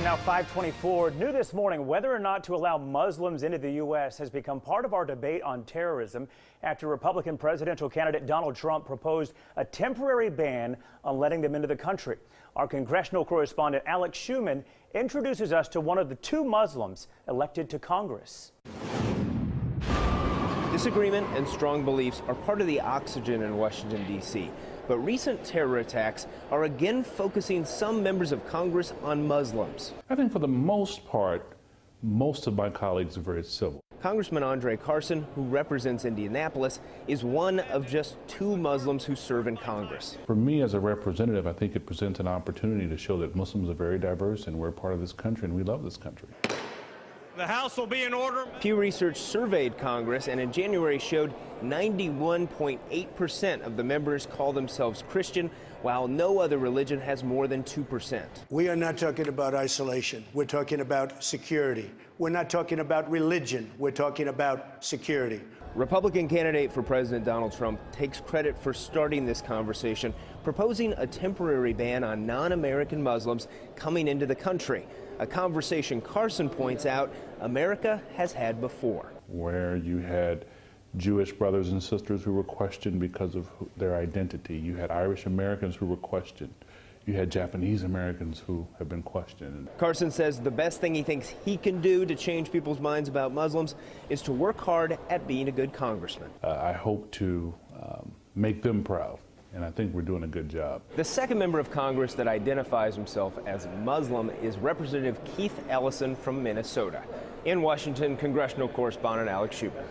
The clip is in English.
Now 524. New this morning, whether or not to allow Muslims into the U.S. has become part of our debate on terrorism after Republican presidential candidate Donald Trump proposed a temporary ban on letting them into the country. Our congressional correspondent Alex Schuman introduces us to one of the two Muslims elected to Congress. Disagreement and strong beliefs are part of the oxygen in Washington, D.C. But recent terror attacks are again focusing some members of Congress on Muslims. I think for the most part, most of my colleagues are very civil. Congressman Andre Carson, who represents Indianapolis, is one of just two Muslims who serve in Congress. For me as a representative, I think it presents an opportunity to show that Muslims are very diverse and we're part of this country and we love this country. The House will be in order. Pew Research surveyed Congress and in January showed 91.8% of the members call themselves Christian, while no other religion has more than 2%. We are not talking about isolation. We're talking about security. We're not talking about religion. We're talking about security. Republican candidate for President Donald Trump takes credit for starting this conversation, proposing a temporary ban on non-American Muslims coming into the country, a conversation Carson points out America has had before. Where you had Jewish brothers and sisters who were questioned because of their identity. You had Irish Americans who were questioned. You had Japanese Americans who have been questioned. Carson says the best thing he thinks he can do to change people's minds about Muslims is to work hard at being a good congressman. I hope to make them proud, and I think we're doing a good job. The second member of Congress that identifies himself as Muslim is Representative Keith Ellison from Minnesota. In Washington, congressional correspondent Alex Schuman.